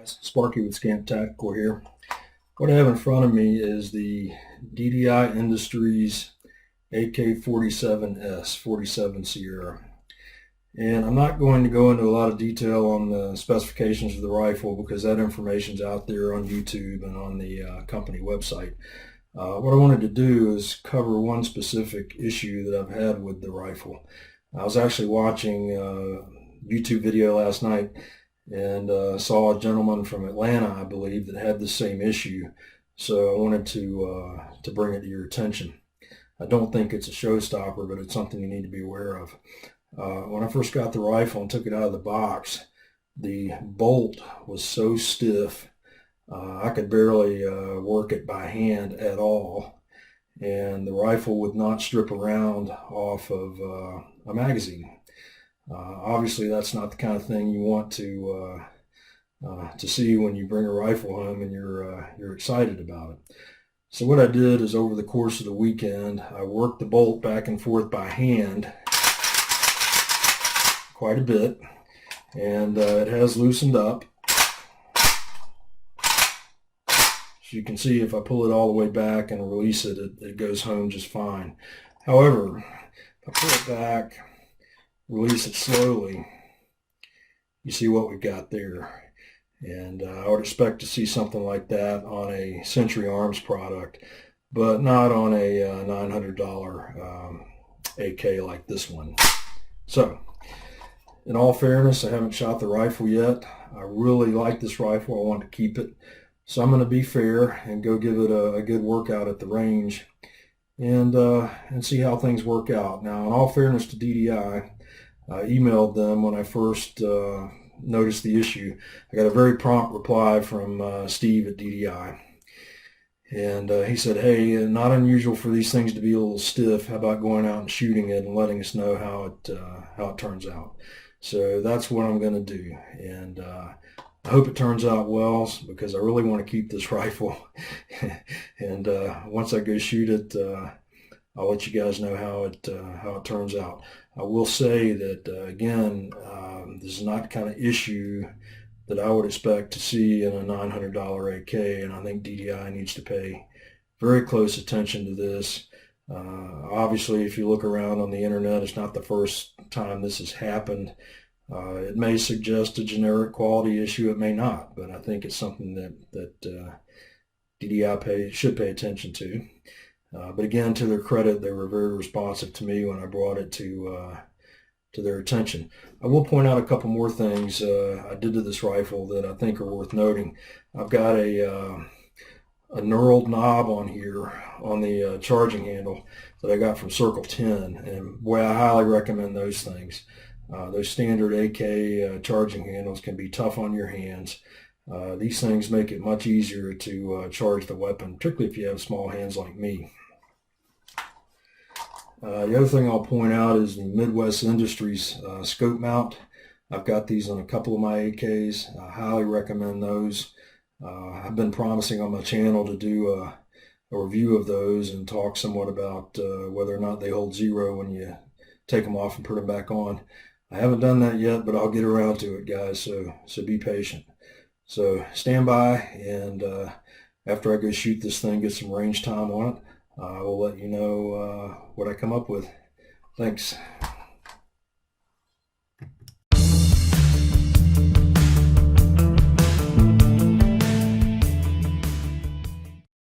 Guys, Sparky with Scamp Tactical here. What I have in front of me is the DDI Industries AK-47S 47 Sierra. And I'm not going to go into a lot of detail on the specifications of the rifle because that information is out there on YouTube and on the company website. What I wanted to do is cover one specific issue that I've had with the rifle. I was actually watching a YouTube video last night and saw a gentleman from Atlanta, I believe, that had the same issue. So I wanted to bring it to your attention. I don't think it's a showstopper, but it's something you need to be aware of. When I first got the rifle and took it out of the box, the bolt was so stiff I could barely work it by hand at all, and the rifle would not strip around off of a magazine. Obviously, that's not the kind of thing you want to see when you bring a rifle home and you're excited about it. So what I did is, over the course of the weekend, I worked the bolt back and forth by hand quite a bit, and it has loosened up. As you can see, if I pull it all the way back and release it, it goes home just fine. However, if I pull it back, release it slowly, you see what we've got there. And I would expect to see something like that on a Century Arms product, but not on a $900 AK like this one. So, in all fairness, I haven't shot the rifle yet. I really like this rifle. I want to keep it. So I'm going to be fair and go give it a good workout at the range and see how things work out. Now, in all fairness to DDI, I emailed them when I first noticed the issue. I got a very prompt reply from Steve at DDI. And he said, hey, not unusual for these things to be a little stiff. How about going out and shooting it and letting us know how it turns out? So that's what I'm going to do. And I hope it turns out well, because I really want to keep this rifle. And once I go shoot it, I'll let you guys know how it turns out. I will say that again, this is not the kind of issue that I would expect to see in a $900 AK, and I think DDI needs to pay very close attention to this. Obviously, if you look around on the internet, it's not the first time this has happened. It may suggest a generic quality issue, it may not, but I think it's something that DDI should pay attention to. But again, to their credit, they were very responsive to me when I brought it to their attention. I will point out a couple more things I did to this rifle that I think are worth noting. I've got a knurled knob on here on the charging handle that I got from Circle 10, and boy, I highly recommend those things. Those standard AK charging handles can be tough on your hands. These things make it much easier to charge the weapon, particularly if you have small hands like me. The other thing I'll point out is the Midwest Industries scope mount. I've got these on a couple of my AKs. I highly recommend those. I've been promising on my channel to do a review of those and talk somewhat about whether or not they hold zero when you take them off and put them back on. I haven't done that yet, but I'll get around to it, guys, so be patient. So stand by, and after I go shoot this thing, get some range time on it, I will let you know what I come up with. Thanks.